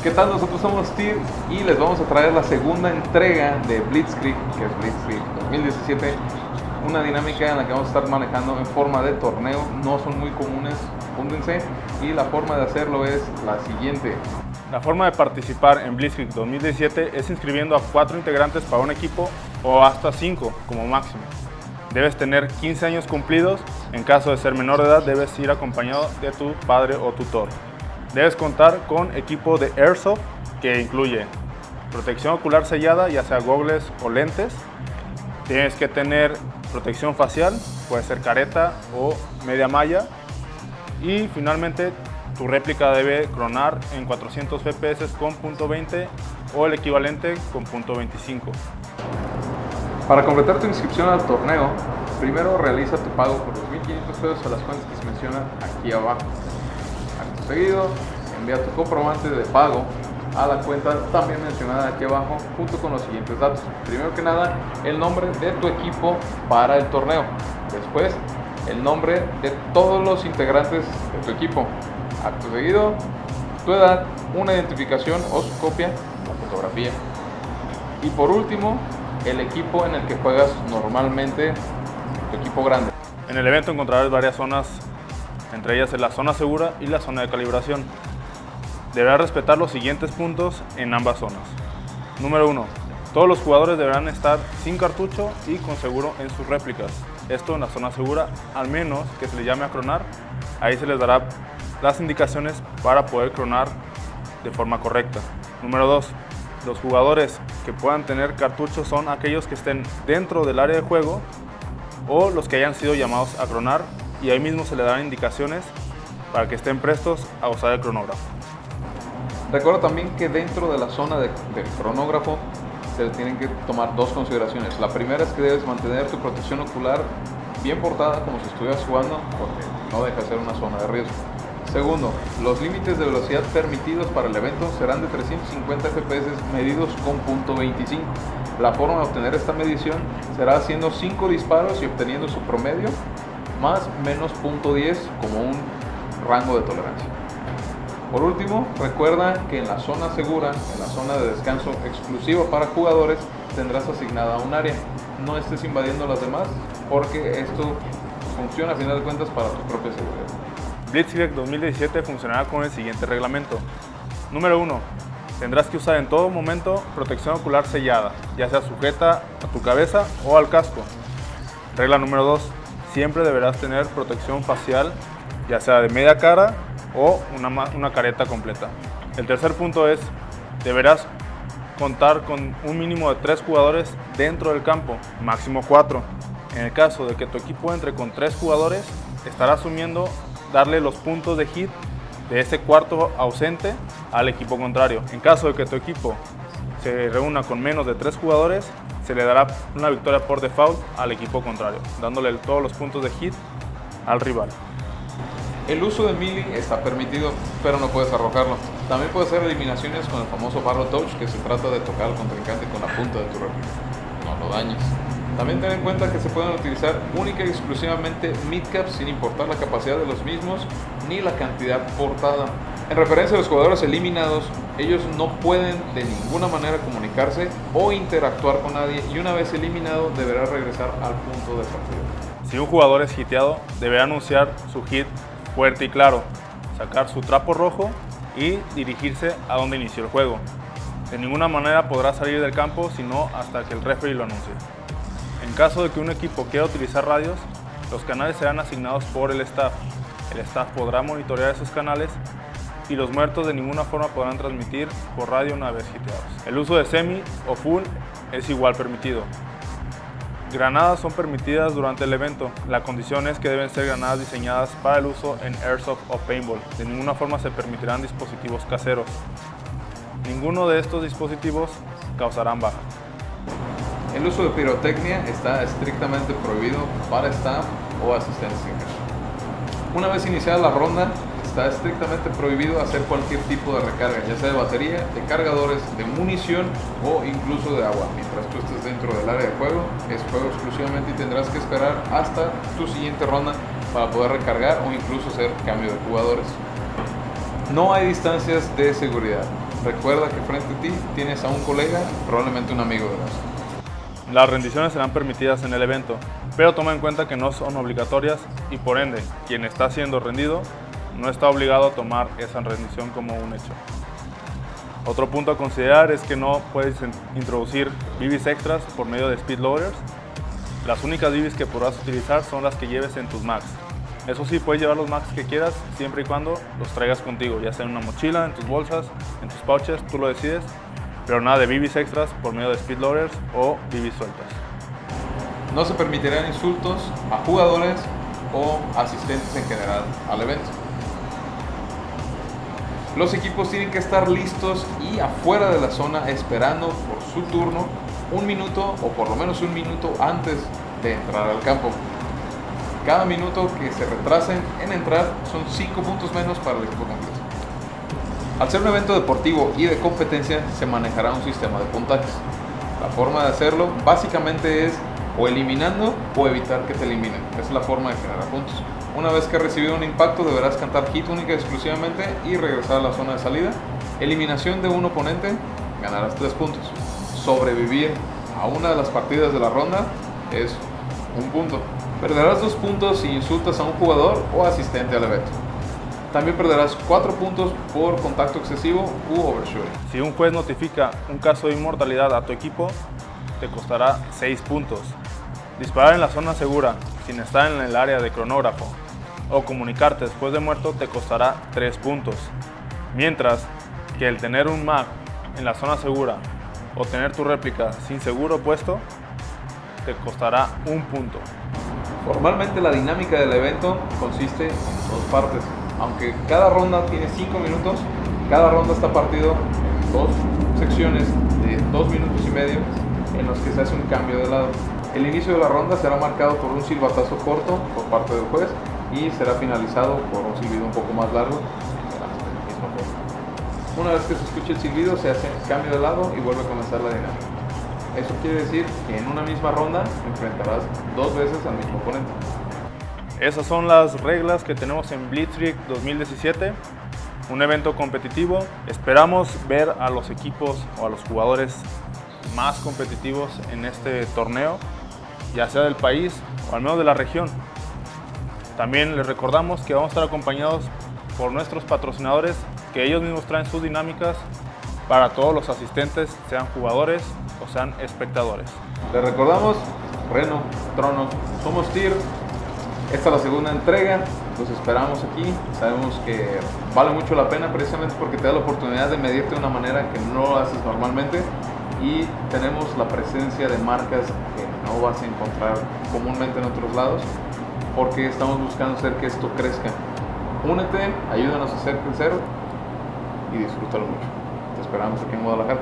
¿Qué tal? Nosotros somos TIR y les vamos a traer la segunda entrega de Blitzkrieg, que es Blitzkrieg 2017. Una dinámica en la que vamos a estar manejando en forma de torneo. No son muy comunes, apúntense. Y la forma de hacerlo es la siguiente. La forma de participar en Blitzkrieg 2017 es inscribiendo a 4 integrantes para un equipo o hasta 5 como máximo. Debes tener 15 años cumplidos. En caso de ser menor de edad, debes ir acompañado de tu padre o tutor. Debes contar con equipo de Airsoft que incluye protección ocular sellada, ya sea gogles o lentes. Tienes que tener protección facial, puede ser careta o media malla. Y finalmente tu réplica debe cronar en 400 FPS con .20 o el equivalente con .25. Para completar tu inscripción al torneo, primero realiza tu pago por los 1.500 pesos a las cuentas que se mencionan aquí abajo. Acto seguido, envía tu comprobante de pago a la cuenta también mencionada aquí abajo junto con los siguientes datos. Primero que nada, el nombre de tu equipo para el torneo. Después, el nombre de todos los integrantes de tu equipo. Acto seguido, tu edad, una identificación o su copia, la fotografía. Y por último, el equipo en el que juegas normalmente, tu equipo grande. En el evento encontrarás varias zonas, entre ellas la zona segura y la zona de calibración. Deberás respetar los siguientes puntos en ambas zonas. Número 1. Todos los jugadores deberán estar sin cartucho y con seguro en sus réplicas. Esto en la zona segura, al menos que se les llame a cronar. Ahí se les dará las indicaciones para poder cronar de forma correcta. Número 2. Los jugadores que puedan tener cartuchos son aquellos que estén dentro del área de juego o los que hayan sido llamados a cronar, y ahí mismo se les darán indicaciones para que estén prestos a usar el cronógrafo. Recuerda también que dentro de la zona del cronógrafo se tienen que tomar dos consideraciones. La primera es que debes mantener tu protección ocular bien portada como si estuvieras jugando, porque no deja de ser una zona de riesgo. Segundo, los límites de velocidad permitidos para el evento serán de 350 FPS medidos con .25. La forma de obtener esta medición será haciendo 5 disparos y obteniendo su promedio más menos .10 como un rango de tolerancia. Por último, recuerda que en la zona segura, en la zona de descanso exclusiva para jugadores, tendrás asignada un área. No estés invadiendo las demás porque esto funciona a final de cuentas para tu propia seguridad. Blitzkrieg 2017 funcionará con el siguiente reglamento. Número 1. Tendrás que usar en todo momento protección ocular sellada, ya sea sujeta a tu cabeza o al casco. Regla número 2. Siempre deberás tener protección facial, ya sea de media cara o una careta completa. El tercer punto es, deberás contar con un mínimo de 3 jugadores dentro del campo, máximo 4. En el caso de que tu equipo entre con 3 jugadores, estará asumiendo darle los puntos de hit de ese cuarto ausente al equipo contrario. En caso de que tu equipo se reúna con menos de 3 jugadores, se le dará una victoria por default al equipo contrario, dándole todos los puntos de hit al rival. El uso de melee está permitido, pero no puedes arrojarlo. También puedes hacer eliminaciones con el famoso barrel touch, que se trata de tocar al contrincante con la punta de tu réplica. No lo dañes. También ten en cuenta que se pueden utilizar única y exclusivamente midcaps sin importar la capacidad de los mismos ni la cantidad portada. En referencia a los jugadores eliminados, ellos no pueden de ninguna manera comunicarse o interactuar con nadie, y una vez eliminado deberá regresar al punto de partida. Si un jugador es hiteado, deberá anunciar su hit fuerte y claro, sacar su trapo rojo y dirigirse a donde inició el juego. De ninguna manera podrá salir del campo sino hasta que el referee lo anuncie. En caso de que un equipo quiera utilizar radios, los canales serán asignados por el staff. El staff podrá monitorear esos canales y los muertos de ninguna forma podrán transmitir por radio una vez hiteados. El uso de semi o full es igual permitido. Granadas son permitidas durante el evento. La condición es que deben ser granadas diseñadas para el uso en Airsoft o Paintball. De ninguna forma se permitirán dispositivos caseros. Ninguno de estos dispositivos causarán baja. El uso de pirotecnia está estrictamente prohibido para staff o asistentes en general. Una vez iniciada la ronda, está estrictamente prohibido hacer cualquier tipo de recarga, ya sea de batería, de cargadores, de munición o incluso de agua. Mientras tú estés dentro del área de juego, es juego exclusivamente y tendrás que esperar hasta tu siguiente ronda para poder recargar o incluso hacer cambio de jugadores. No hay distancias de seguridad. recuerda que frente a ti tienes a un colega, probablemente un amigo de vos. Las rendiciones serán permitidas en el evento, pero toma en cuenta que no son obligatorias y por ende, quien está siendo rendido no está obligado a tomar esa rendición como un hecho. Otro punto a considerar es que no puedes introducir BBs extras por medio de speed loaders. Las únicas BBs que podrás utilizar son las que lleves en tus mags. Eso sí, puedes llevar los mags que quieras siempre y cuando los traigas contigo, ya sea en una mochila, en tus bolsas, en tus pouches, tú lo decides, pero nada de BBs extras por medio de speed loaders o BBs sueltas. No se permitirán insultos a jugadores o asistentes en general al evento. Los equipos tienen que estar listos y afuera de la zona esperando por su turno 1 minuto o por lo menos 1 minuto antes de entrar al campo. Cada minuto que se retrasen en entrar son 5 puntos menos para el equipo completo. Al ser un evento deportivo y de competencia, se manejará un sistema de puntajes. La forma de hacerlo básicamente es o eliminando o evitar que te eliminen. Esa es la forma de generar puntos. Una vez que has recibido un impacto, deberás cantar hit única exclusivamente y regresar a la zona de salida. Eliminación de un oponente, ganarás 3 puntos. Sobrevivir a una de las partidas de la ronda es 1 punto. Perderás 2 puntos si insultas a un jugador o asistente al evento. También perderás 4 puntos por contacto excesivo u overshooting. Si un juez notifica un caso de inmortalidad a tu equipo, te costará 6 puntos. Disparar en la zona segura sin estar en el área de cronógrafo o comunicarte después de muerto te costará 3 puntos. Mientras que el tener un mag en la zona segura o tener tu réplica sin seguro puesto te costará 1 punto. Formalmente la dinámica del evento consiste en 2 partes. Aunque cada ronda tiene 5 minutos, cada ronda está partido en 2 secciones de 2 minutos y medio en los que se hace un cambio de lado. El inicio de la ronda será marcado por un silbatazo corto por parte del juez y será finalizado por un silbido un poco más largo. Una vez que se escuche el silbido, se hace cambio de lado y vuelve a comenzar la dinámica. Eso quiere decir que en una misma ronda enfrentarás 2 veces al mismo oponente. Esas son las reglas que tenemos en Blitzkrieg 2017, un evento competitivo. Esperamos ver a los equipos o a los jugadores más competitivos en este torneo, ya sea del país o al menos de la región. También les recordamos que vamos a estar acompañados por nuestros patrocinadores, que ellos mismos traen sus dinámicas para todos los asistentes, sean jugadores o sean espectadores. Les recordamos, Reno, Tronos, somos TIR. Esta es la segunda entrega, los esperamos aquí. Sabemos que vale mucho la pena precisamente porque te da la oportunidad de medirte de una manera que no lo haces normalmente y tenemos la presencia de marcas que no vas a encontrar comúnmente en otros lados porque estamos buscando hacer que esto crezca. Únete, ayúdanos a hacer crecer y disfrútalo mucho. Te esperamos aquí en Guadalajara.